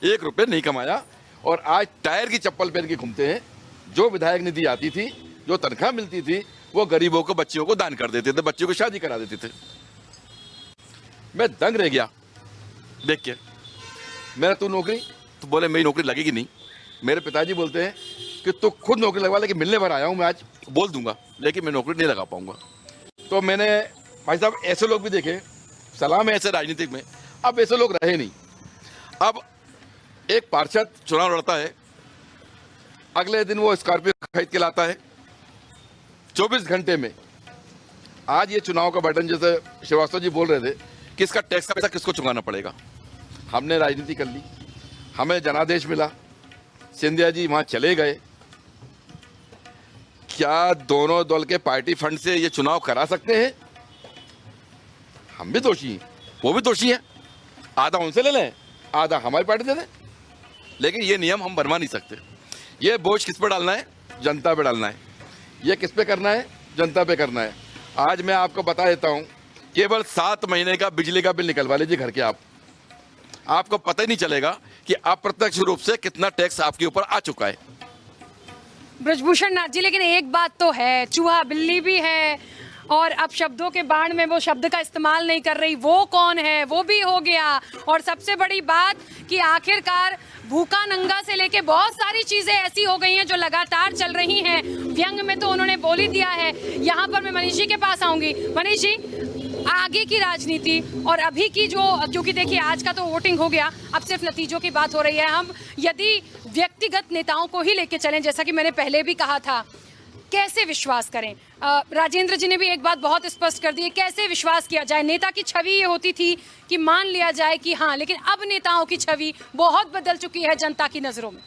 1 रुपये नहीं कमाया, और आज टायर की चप्पल पहन के घूमते हैं। जो विधायक निधि आती थी, जो तनख्वाह मिलती थी, वो गरीबों को, बच्चियों को दान कर देते थे, बच्चों को शादी करा देते थे। मैं दंग रह गया देख के। मेरा तू नौकरी, तो बोले मेरी नौकरी लगेगी नहीं। मेरे पिताजी बोलते हैं कि तू खुद नौकरी लगवा, लेकिन मिलने भर आया हूँ मैं, आज बोल दूंगा, लेकिन मैं नौकरी नहीं लगा पाऊंगा। तो मैंने भाई साहब ऐसे लोग भी देखे, सलाम है ऐसे राजनीतिक में, अब ऐसे लोग रहे नहीं। अब एक पार्षद चुनाव लड़ता है, अगले दिन वो स्कॉर्पियो खरीद के लाता है 24 घंटे में। आज ये चुनाव का बटन, जैसे श्रीवास्तव जी बोल रहे थे कि इसका टैक्स का पैसा किसको चुकाना पड़ेगा, हमने राजनीति कर ली, हमें जनादेश मिला, सिंधिया जी वहां चले गए। क्या दोनों दल के पार्टी फंड से ये चुनाव करा सकते हैं? हम भी दोषी हैं, वो भी दोषी हैं। आधा उनसे ले लें, आधा हमारी पार्टी दे दें, लेकिन ये नियम हम बनवा नहीं सकते। ये बोझ किस पे डालना है? जनता पे डालना है। ये किस पे करना है? जनता पे करना है। आज मैं आपको बता देता हूं, केवल 7 महीने का बिजली का बिल निकलवा लीजिए घर के आपको पता ही नहीं चलेगा कि अप्रत्यक्ष रूप से कितना टैक्स आपके ऊपर आ चुका है। ब्रजभूषण नाथ जी, लेकिन एक बात तो है, चूहा बिल्ली भी है और अब शब्दों के बाण में वो शब्द का इस्तेमाल नहीं कर रही, वो कौन है? वो भी हो गया। और सबसे बड़ी बात कि आखिरकार भूखा नंगा से लेके बहुत सारी चीजें ऐसी हो गई हैं जो लगातार चल रही हैं। व्यंग में तो उन्होंने बोल ही दिया है। यहाँ पर मैं मनीष जी के पास आऊंगी। मनीष जी, आगे की राजनीति और अभी की जो, क्योंकि देखिए आज का तो वोटिंग हो गया, अब सिर्फ नतीजों की बात हो रही है। हम यदि व्यक्तिगत नेताओं को ही लेके चलें, जैसा कि मैंने पहले भी कहा था, कैसे विश्वास करें? राजेंद्र जी ने भी एक बात बहुत स्पष्ट कर दी है, कैसे विश्वास किया जाए? नेता की छवि ये होती थी कि मान लिया जाए कि हाँ, लेकिन अब नेताओं की छवि बहुत बदल चुकी है जनता की नजरों में।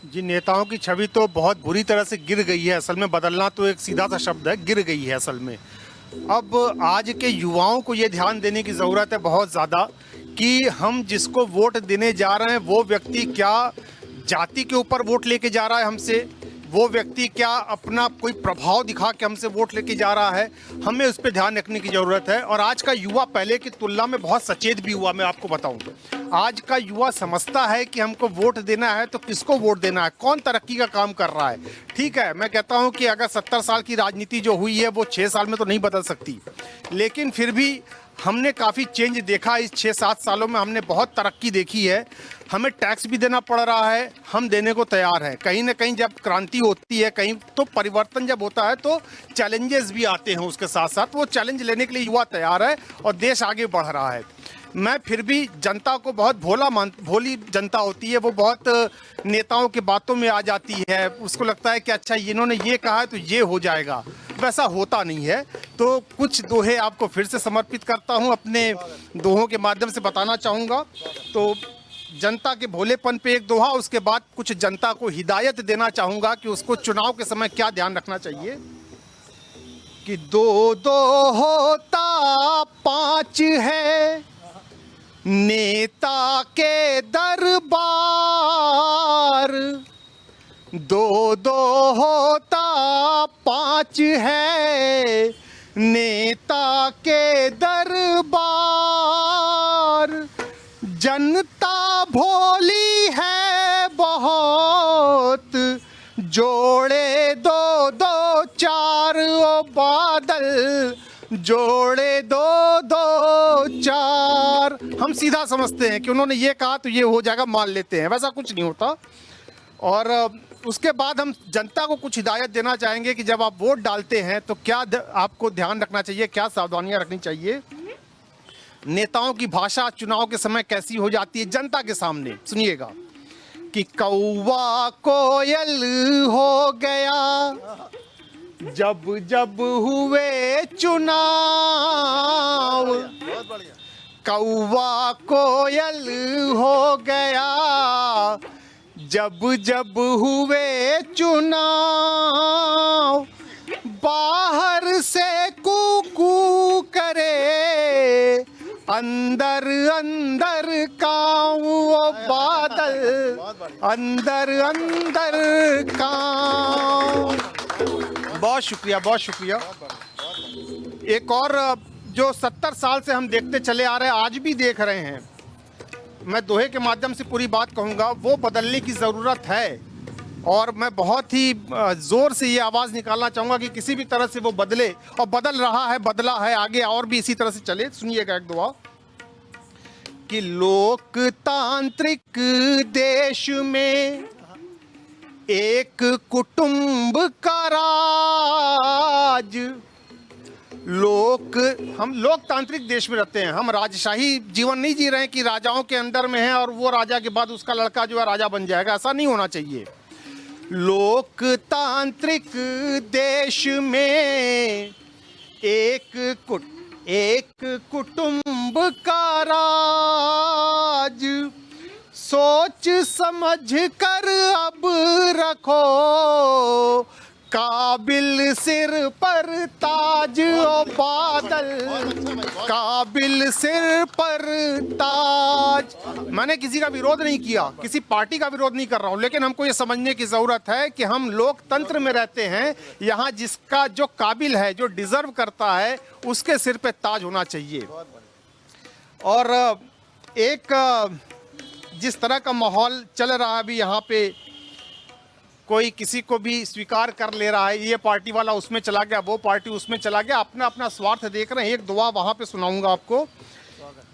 जी, नेताओं की छवि तो बहुत बुरी तरह से गिर गई है। असल में बदलना तो एक सीधा सा शब्द है, गिर गई है असल में। अब आज के युवाओं को ये ध्यान देने की ज़रूरत है बहुत ज़्यादा कि हम जिसको वोट देने जा रहे हैं वो व्यक्ति क्या जाति के ऊपर वोट लेके जा रहा है हमसे, वो व्यक्ति क्या अपना कोई प्रभाव दिखा के हमसे वोट लेके जा रहा है, हमें उस पर ध्यान रखने की ज़रूरत है। और आज का युवा पहले की तुलना में बहुत सचेत भी हुआ। मैं आपको बताऊं, आज का युवा समझता है कि हमको वोट देना है तो किसको वोट देना है, कौन तरक्की का काम कर रहा है। ठीक है, मैं कहता हूं कि अगर 70 साल की राजनीति जो हुई है वो 6 साल में तो नहीं बदल सकती, लेकिन फिर भी हमने काफ़ी चेंज देखा। इस 6-7 सालों में हमने बहुत तरक्की देखी है। हमें टैक्स भी देना पड़ रहा है, हम देने को तैयार हैं। कहीं ना कहीं जब क्रांति होती है, कहीं तो परिवर्तन जब होता है तो चैलेंजेस भी आते हैं उसके साथ साथ। वो चैलेंज लेने के लिए युवा तैयार है और देश आगे बढ़ रहा है। मैं फिर भी जनता को बहुत भोली जनता होती है, वो बहुत नेताओं की बातों में आ जाती है। उसको लगता है कि अच्छा इन्होंने ये कहा है तो ये हो जाएगा, वैसा होता नहीं है। तो कुछ दोहे आपको फिर से समर्पित करता हूँ, अपने दोहों के माध्यम से बताना चाहूँगा। तो जनता के भोलेपन पे एक दोहा, उसके बाद कुछ जनता को हिदायत देना चाहूँगा कि उसको चुनाव के समय क्या ध्यान रखना चाहिए। कि 2-2 होता 5 है नेता के दरबार, 2-2 होता 5 है नेता के दरबार। जनता भोली है बहुत, जोड़े 2-2 4 ओ बादल, जोड़े 2-2 4। हम सीधा समझते हैं कि उन्होंने ये कहा तो ये हो जाएगा, मान लेते हैं, वैसा कुछ नहीं होता। और उसके बाद हम जनता को कुछ हिदायत देना चाहेंगे कि जब आप वोट डालते हैं तो क्या आपको ध्यान रखना चाहिए, क्या सावधानियां रखनी चाहिए। नेताओं की भाषा चुनाव के समय कैसी हो जाती है जनता के सामने, सुनिएगा। कि कौवा कोयल हो गया जब जब हुए चुनाव, कौवा कोयल हो गया जब जब हुए चुनाव। बाहर से कू करे अंदर अंदर काऊ वो बादल, अंदर अंदर काऊ। बहुत शुक्रिया, बहुत शुक्रिया। एक और जो 70 साल से हम देखते चले आ रहे हैं, आज भी देख रहे हैं, मैं दोहे के माध्यम से पूरी बात कहूँगा, वो बदलने की ज़रूरत है। और मैं बहुत ही ज़ोर से ये आवाज़ निकालना चाहूँगा कि किसी भी तरह से वो बदले, और बदल रहा है, बदला है, आगे और भी इसी तरह से चले। सुनिएगा एक दुआ कि लोकतांत्रिक देश में एक कुटुंब का राज। हम लोकतांत्रिक देश में रहते हैं, हम राजशाही जीवन नहीं जी रहे हैं कि राजाओं के अंदर में है और वो राजा के बाद उसका लड़का जो है राजा बन जाएगा, ऐसा नहीं होना चाहिए। लोकतांत्रिक देश में एक कुटुंब अम्ब का राज, सोच समझ कर अब रखो, काबिल सिर पर ताज ओ बादल, काबिल सिर पर ताज। मैंने किसी का विरोध नहीं किया, किसी पार्टी का विरोध नहीं कर रहा हूं, लेकिन हमको ये समझने की जरूरत है कि हम लोकतंत्र में रहते हैं। यहाँ जिसका जो काबिल है, जो डिजर्व करता है, उसके सिर पे ताज होना चाहिए। और एक जिस तरह का माहौल चल रहा है अभी यहाँ पे, कोई किसी को भी स्वीकार कर ले रहा है, ये पार्टी वाला उसमें चला गया, वो पार्टी उसमें चला गया, अपना अपना स्वार्थ देख रहे हैं। एक दुआ वहां पे सुनाऊंगा आपको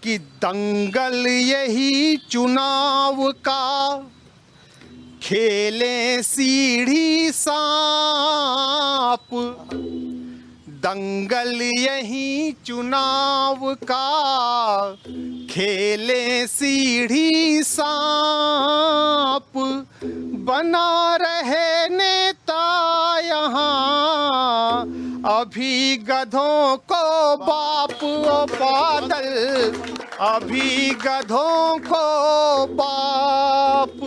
कि दंगल यही चुनाव का, खेले सीढ़ी सांप, दंगल यही चुनाव का, खेले सीढ़ी सांप, बना रहे नेता यहाँ, अभी गधों को बाप ओ बादल, अभी गधों को बाप।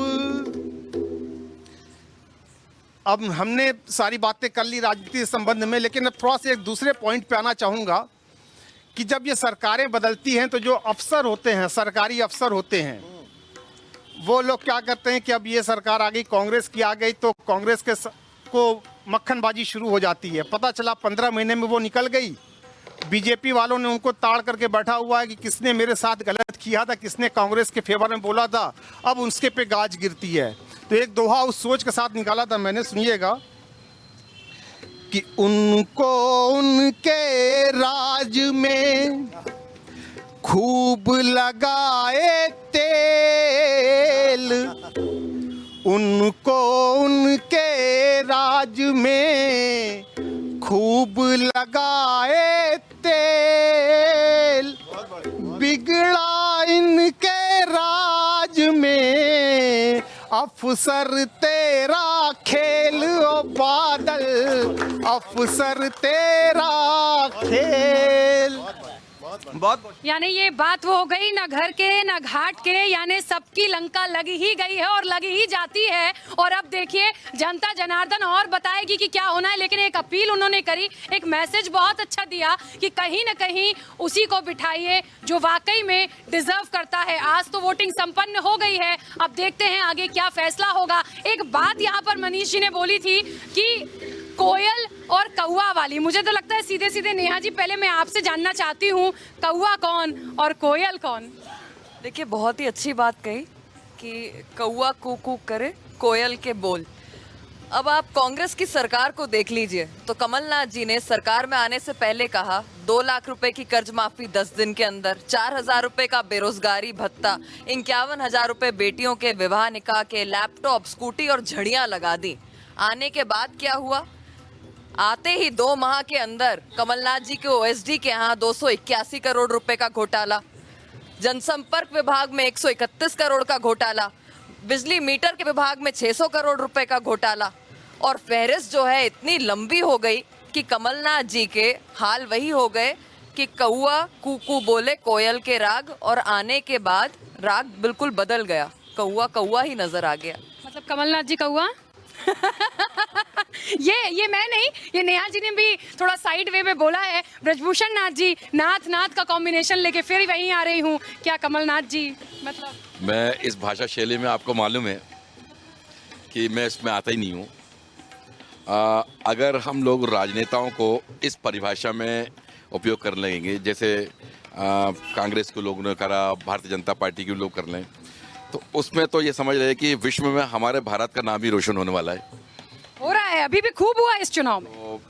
अब हमने सारी बातें कर ली राजनीति के संबंध में, लेकिन अब थोड़ा सा एक दूसरे पॉइंट पे आना चाहूँगा कि जब ये सरकारें बदलती हैं तो जो अफसर होते हैं, सरकारी अफसर होते हैं, वो लोग क्या करते हैं कि अब ये सरकार आ गई, कांग्रेस की आ गई, तो कांग्रेस के को मक्खनबाजी शुरू हो जाती है। पता चला 15 महीने में वो निकल गई, बीजेपी वालों ने उनको ताड़ करके बैठा हुआ है कि किसने मेरे साथ गलत किया था, किसने कांग्रेस के फेवर में बोला था, अब उसके पे गाज गिरती है। तो एक दोहा उस सोच के साथ निकाला था मैंने, सुनिएगा कि उनको उनके राज में खूब लगाए तेल, उनको उनके राज में खूब लगाए तेल, बिगड़ा इनके राज में अफसर तेरा खेल ओ बादल, अफसर तेरा खेल। बहुत यानी ये बात वो हो गई, ना घर के ना घाट के, यानी सबकी लंका लगी ही गई है और लगी ही जाती है। और अब देखिए जनता जनार्दन और बताएगी कि क्या होना है, लेकिन एक अपील उन्होंने करी, एक मैसेज बहुत अच्छा दिया कि कहीं ना कहीं उसी को बिठाइए जो वाकई में डिजर्व करता है। आज तो वोटिंग संपन्न हो गई है, अब देखते हैं आगे क्या फैसला होगा। एक बात यहाँ पर मनीष जी ने बोली थी कि कोयल और कौवा वाली, मुझे तो लगता है सीधे सीधे नेहा जी, पहले मैं आपसे जानना चाहती हूँ कौवा कौन और कोयल कौन? देखिए बहुत ही अच्छी बात कही कि कौवा कू करे, कोयल के बोल। अब आप कांग्रेस की सरकार को देख लीजिए, तो कमलनाथ जी ने सरकार में आने से पहले कहा 2 लाख रुपए की कर्ज माफी 10 दिन के अंदर, 4,000 रुपए का बेरोजगारी भत्ता, 51,000 रुपए बेटियों के विवाह निकाह के, लैपटॉप, स्कूटी और झड़ियां लगा दी। आने के बाद क्या हुआ? आते ही 2 माह के अंदर कमलनाथ जी के ओएसडी के यहाँ 281 करोड़ रुपए का घोटाला, जनसंपर्क विभाग में 131 करोड़ का घोटाला, बिजली मीटर के विभाग में 600 करोड़ रुपए का घोटाला। और फहरिस्त जो है इतनी लंबी हो गई कि कमलनाथ जी के हाल वही हो गए कि कौवा कू बोले कोयल के राग, और आने के बाद राग बिल्कुल बदल गया, कौवा कौवा ही नजर आ गया। मतलब कमलनाथ जी कौवा ये मैं नहीं, ये नेहा जी ने भी थोड़ा साइड वे में बोला है। ब्रजभूषण नाथ जी, नाथ का कॉम्बिनेशन लेके फिर वहीं आ रही हूँ, क्या कमलनाथ जी मतलब? मैं इस भाषा शैली में, आपको मालूम है कि मैं इसमें आता ही नहीं हूँ। अगर हम लोग राजनेताओं को इस परिभाषा में उपयोग कर लेंगे, जैसे कांग्रेस के लोगों ने करा, भारतीय जनता पार्टी के लोग कर लें, तो उसमें तो ये समझ रहे कि विश्व में हमारे भारत का नाम ही रोशन होने वाला है। हो रहा है, अभी भी खूब हुआ इस चुनाव में। तो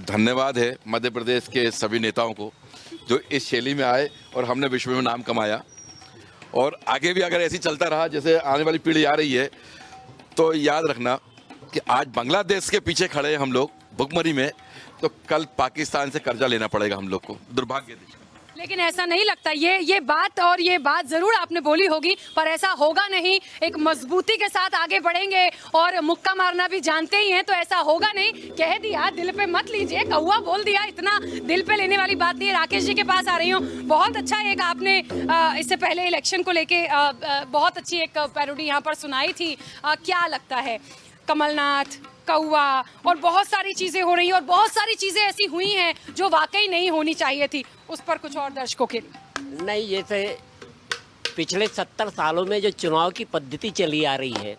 धन्यवाद है मध्य प्रदेश के सभी नेताओं को जो इस शैली में आए और हमने विश्व में नाम कमाया। और आगे भी अगर ऐसे चलता रहा, जैसे आने वाली पीढ़ी आ रही है, तो याद रखना कि आज बांग्लादेश के पीछे खड़े हैं हम लोग भुखमरी में, तो कल पाकिस्तान से कर्जा लेना पड़ेगा हम लोग को, दुर्भाग्य। लेकिन ऐसा नहीं लगता, ये बात जरूर आपने बोली होगी, पर ऐसा होगा नहीं। एक मजबूती के साथ आगे बढ़ेंगे और मुक्का मारना भी जानते ही हैं, तो ऐसा होगा नहीं। कह दिया, दिल पे मत लीजिए, कौवा बोल दिया, इतना दिल पे लेने वाली बात नहीं है। राकेश जी के पास आ रही हूँ। बहुत अच्छा एक आपने इससे पहले इलेक्शन को लेके बहुत अच्छी एक पैरोडी यहाँ पर सुनाई थी। क्या लगता है, कमलनाथ, कौवा और बहुत सारी चीजें हो रही हैं और बहुत सारी चीजें ऐसी हुई हैं जो वाकई नहीं होनी चाहिए थी, उस पर कुछ और दर्शकों के लिए? नहीं, जैसे पिछले 70 सालों में जो चुनाव की पद्धति चली आ रही है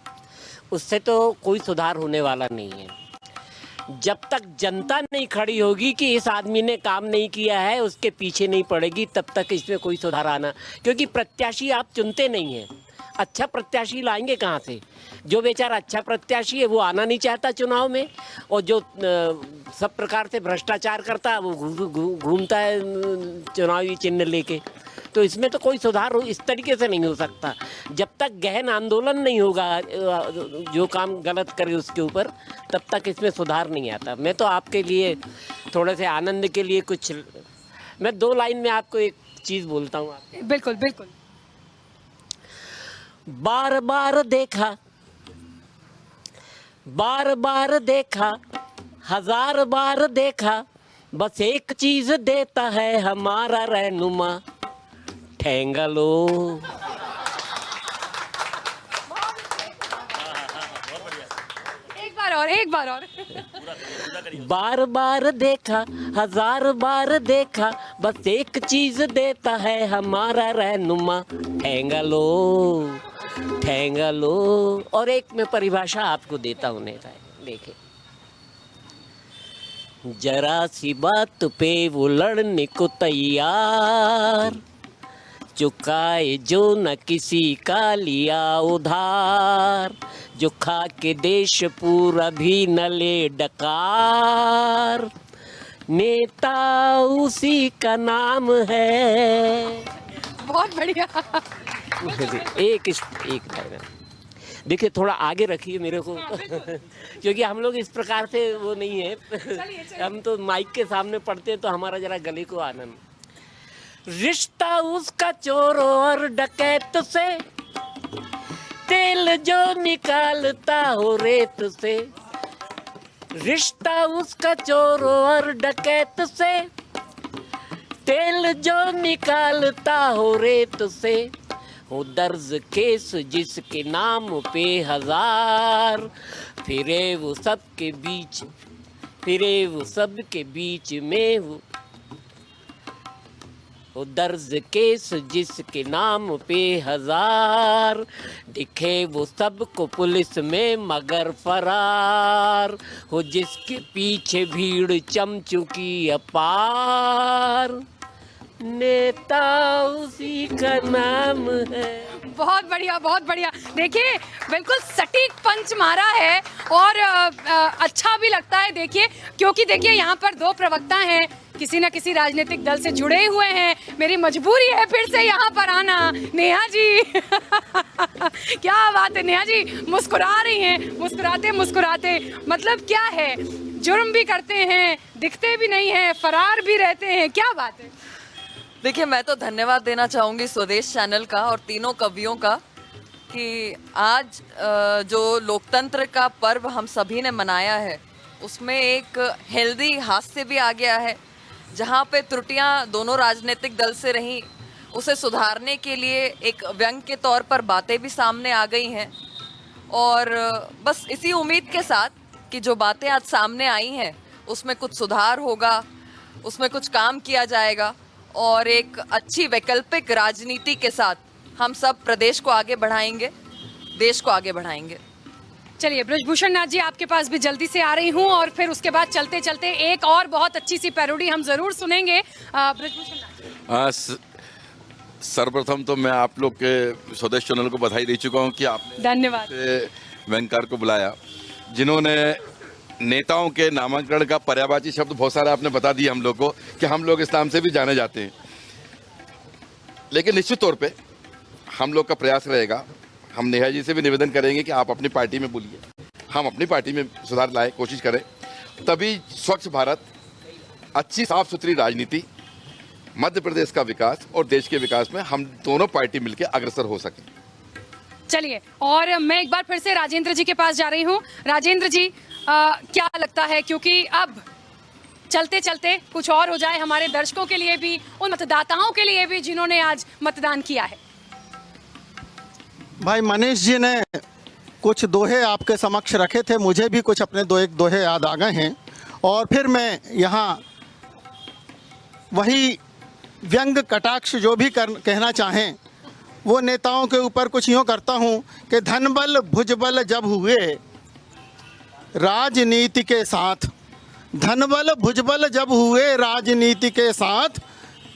उससे तो कोई सुधार होने वाला नहीं है। जब तक जनता नहीं खड़ी होगी कि इस आदमी ने काम नहीं किया है, उसके पीछे नहीं पड़ेगी, तब तक इसमें कोई सुधार आना, क्योंकि प्रत्याशी आप चुनते नहीं हैं। अच्छा प्रत्याशी लाएंगे कहाँ से? जो बेचारा अच्छा प्रत्याशी है वो आना नहीं चाहता चुनाव में, और जो सब प्रकार से भ्रष्टाचार करता है वो घूमता है चुनावी चिन्ह लेके। तो इसमें तो कोई सुधार इस तरीके से नहीं हो सकता। जब तक गहन आंदोलन नहीं होगा जो काम गलत करे उसके ऊपर, तब तक इसमें सुधार नहीं आता। मैं तो आपके लिए थोड़े से आनंद के लिए कुछ, मैं 2 लाइन में आपको एक चीज़ बोलता हूँ। बिल्कुल बिल्कुल। बार बार देखा, बार बार देखा, 1000 बार देखा, बस एक चीज देता है हमारा रहनुमा, ठेंगा लो। एक बार और बार बार देखा, 1000 बार देखा, बस एक चीज देता है हमारा रहनुमा, ठेंगा लो, ठेंगा लो। और एक मैं परिभाषा आपको देता हूँ, देखिए, जरा सी बात पे वो लड़ने को तैयार, चुकाए जो न किसी का लिया उधार, जो खा के देश पूरा भी न ले डकार, नेता उसी का नाम है। बहुत बढ़िया। एक लाइन देखिए, थोड़ा आगे रखिए मेरे को क्योंकि हम लोग इस प्रकार से वो नहीं है। हम तो माइक के सामने पढ़ते तो हमारा जरा गले को आनंद। रिश्ता उसका चोरों और डकैत से, तेल जो निकालता हो रेत से। रिश्ता उसका चोरों और डकैत से, तेल जो निकालता हो रेत से। हो दर्ज केस जिसके नाम पे 1000, फिरे वो सबके बीच, फिरे वो सबके बीच में वो दर्ज केस जिसके नाम पे 1000, दिखे वो सबको पुलिस में मगर फरार, हो जिसके पीछे भीड़ जम चुकी अपार, नेता उसी का नाम है। बहुत बढ़िया, बहुत बढ़िया। देखिए, बिल्कुल सटीक पंच मारा है और अच्छा भी लगता है। देखिए, क्योंकि देखिए यहाँ पर 2 प्रवक्ता हैं, किसी न किसी राजनीतिक दल से जुड़े हुए हैं। मेरी मजबूरी है फिर से यहाँ पर आना। नेहा जी क्या बात है, नेहा जी मुस्कुरा रही हैं, मुस्कुराते मुस्कुराते। मतलब क्या है, जुर्म भी करते हैं, दिखते भी नहीं हैं, फरार भी रहते हैं, क्या बात है। देखिए, मैं तो धन्यवाद देना चाहूँगी स्वदेश चैनल का और तीनों कवियों का कि आज जो लोकतंत्र का पर्व हम सभी ने मनाया है, उसमें एक हेल्दी हास्य भी आ गया है। जहाँ पे त्रुटियाँ दोनों राजनीतिक दल से रहीं, उसे सुधारने के लिए एक व्यंग के तौर पर बातें भी सामने आ गई हैं। और बस इसी उम्मीद के साथ कि जो बातें आज सामने आई हैं उसमें कुछ सुधार होगा, उसमें कुछ काम किया जाएगा और एक अच्छी वैकल्पिक राजनीति के साथ हम सब प्रदेश को आगे बढ़ाएंगे, देश को आगे बढ़ाएंगे। चलिए, ब्रजभूषण नाथ जी आपके पास भी जल्दी से आ रही हूँ और फिर उसके बाद चलते चलते एक और बहुत अच्छी सी पैरोडी हम जरूर सुनेंगे। ब्रजभूषण नाथ जी, सर्वप्रथम तो मैं आप लोग के स्वदेश चैनल को बधाई दे चुका हूँ कि आपने धन्यवाद वेंकर को बुलाया, जिन्होंने नेताओं के नामांकन का पर्यायवाची शब्द बहुत सारे आपने बता दिया हम लोग को कि हम लोग इस नाम से भी जाने जाते हैं। लेकिन निश्चित तौर पे हम लोग का प्रयास रहेगा, हम नेहा जी से भी निवेदन करेंगे कि आप अपनी पार्टी में बोलिए, हम अपनी पार्टी में सुधार लाए, कोशिश करें, तभी स्वच्छ भारत, अच्छी साफ सुथरी राजनीति मध्य प्रदेश का विकास और देश के विकास में हम दोनों पार्टी मिलकर अग्रसर हो सकें। चलिए, और मैं एक बार फिर से राजेंद्र जी के पास जा रही हूँ। राजेंद्र जी, क्या लगता है, क्योंकि अब चलते चलते कुछ और हो जाए हमारे दर्शकों के लिए भी, उन मतदाताओं के लिए भी जिन्होंने आज मतदान किया है। भाई मनीष जी ने कुछ दोहे आपके समक्ष रखे थे, मुझे भी कुछ अपने दोहे याद आ गए हैं, और फिर मैं यहाँ वही व्यंग कटाक्ष जो भी कहना चाहें वो नेताओं के ऊपर कुछ यूँ करता हूँ कि धनबल भुजबल जब हुए राजनीति के साथ, धनबल भुजबल जब हुए राजनीति के साथ,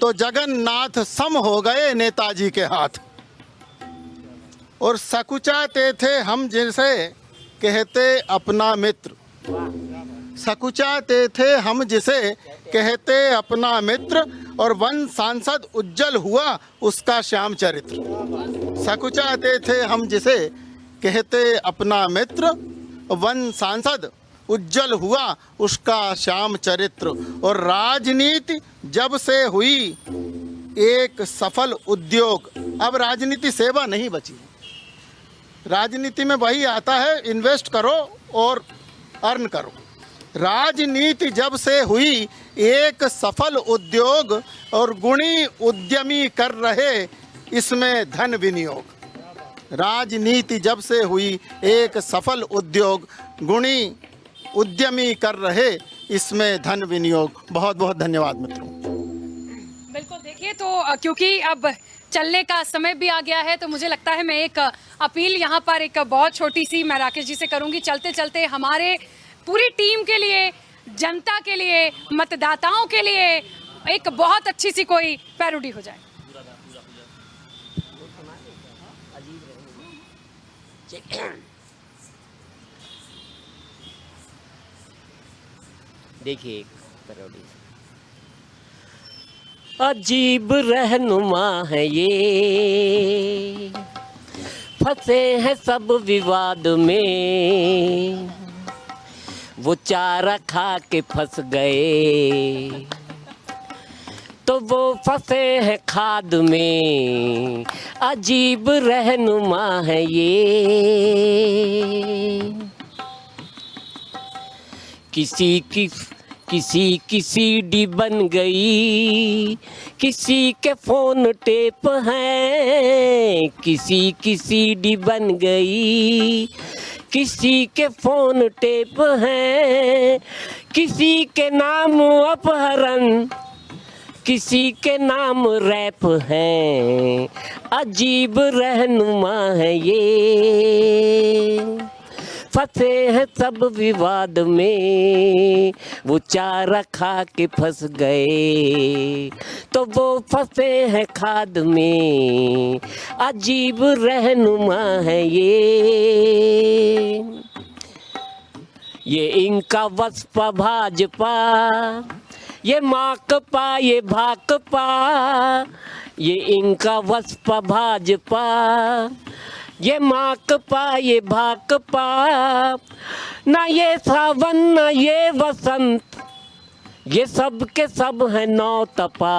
तो जगन्नाथ सम हो गए नेताजी के हाथ। और सकुचाते थे हम जिसे कहते अपना मित्र, सकुचाते थे हम जिसे कहते अपना मित्र, और वन सांसद उज्जवल हुआ उसका श्याम चरित्र। सकुचाते थे हम जिसे कहते अपना मित्र, वन सांसद उज्जवल हुआ उसका श्याम चरित्र। और राजनीति जब से हुई एक सफल उद्योग, अब राजनीति सेवा नहीं बची। राजनीति में वही आता है, इन्वेस्ट करो और अर्न करो। राजनीति जब से हुई एक सफल उद्योग, और गुणी उद्यमी कर रहे इसमें धन विनियोग। राजनीति जब से हुई एक सफल उद्योग, गुणी उद्यमी कर रहे इसमें धन विनियोग। बहुत बहुत धन्यवाद मित्रों। बिल्कुल, देखिए, तो क्योंकि अब चलने का समय भी आ गया है, तो मुझे लगता है मैं एक अपील यहाँ पर एक बहुत छोटी सी मैं राकेश जी से करूँगी। चलते चलते हमारे पूरी टीम के लिए, जनता के लिए, मतदाताओं के लिए एक बहुत अच्छी सी कोई पैरोडी हो जाए। देखिए पैरोडी। अजीब रहनुमा है ये, फंसे हैं सब विवाद में, वो चारा खा के फंस गए तो वो फंसे हैं खाद में। अजीब रहनुमा है ये, किसी की सीडी बन गई, किसी के फोन टेप हैं, किसी की सीडी बन गई, किसी के फोन टेप हैं, किसी के नाम अपहरण, किसी के नाम रैप हैं। अजीब रहनुमा है ये, फंसे हैं सब विवाद में, वो चारा खा के फंस गए तो वो फंसे हैं खाद में। अजीब रहनुमा है ये इनका वस्पा भाजपा, ये माकपा ये भाकपा, ये इनका वस्पा भाजपा, ये माकपा ये भाकपा, ना ये सावन ना ये वसंत, ये सब के सब है नौतपा।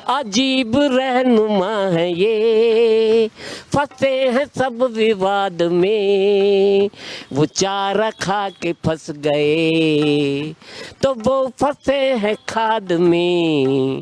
अजीब रहनुमा है ये, फंसे हैं सब विवाद में, वो चारा खा के फंस गए तो वो फंसे हैं खाद में।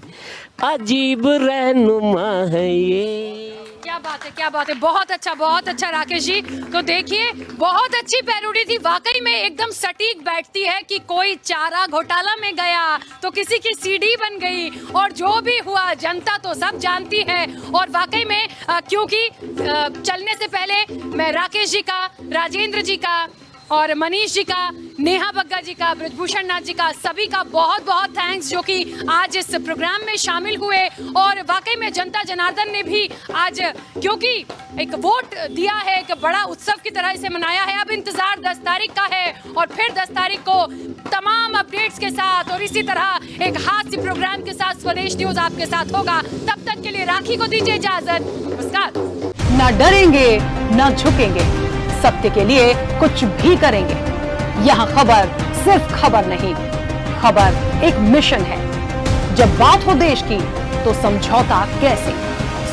अजीब रहनुमा है ये। क्या बात है, क्या बात है, बहुत अच्छा राकेश जी। तो देखिए, बहुत अच्छी पैरोडी थी, वाकई में एकदम सटीक बैठती है कि कोई चारा घोटाला में गया तो किसी की सीडी बन गई, और जो भी हुआ जनता तो सब जानती है। और वाकई में क्योंकि चलने से पहले मैं राकेश जी का, राजेंद्र जी का और मनीष जी का, नेहा बग्गा जी का, ब्रजभूषण नाथ जी का, सभी का बहुत बहुत थैंक्स जो कि आज इस प्रोग्राम में शामिल हुए। और वाकई में जनता जनार्दन ने भी आज क्योंकि एक वोट दिया है, एक बड़ा उत्सव की तरह इसे मनाया है। अब इंतजार 10 तारीख का है, और फिर 10 तारीख को तमाम अपडेट्स के साथ और इसी तरह एक हास्य प्रोग्राम के साथ स्वदेश न्यूज आपके साथ होगा। तब तक के लिए राखी को दीजिए इजाजत। नमस्कार। ना डरेंगे ना झुकेंगे, सत्य के लिए कुछ भी करेंगे। यहाँ खबर सिर्फ खबर नहीं, खबर एक मिशन है। जब बात हो देश की तो समझौता कैसे?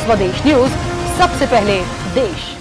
स्वदेश न्यूज, सबसे पहले देश।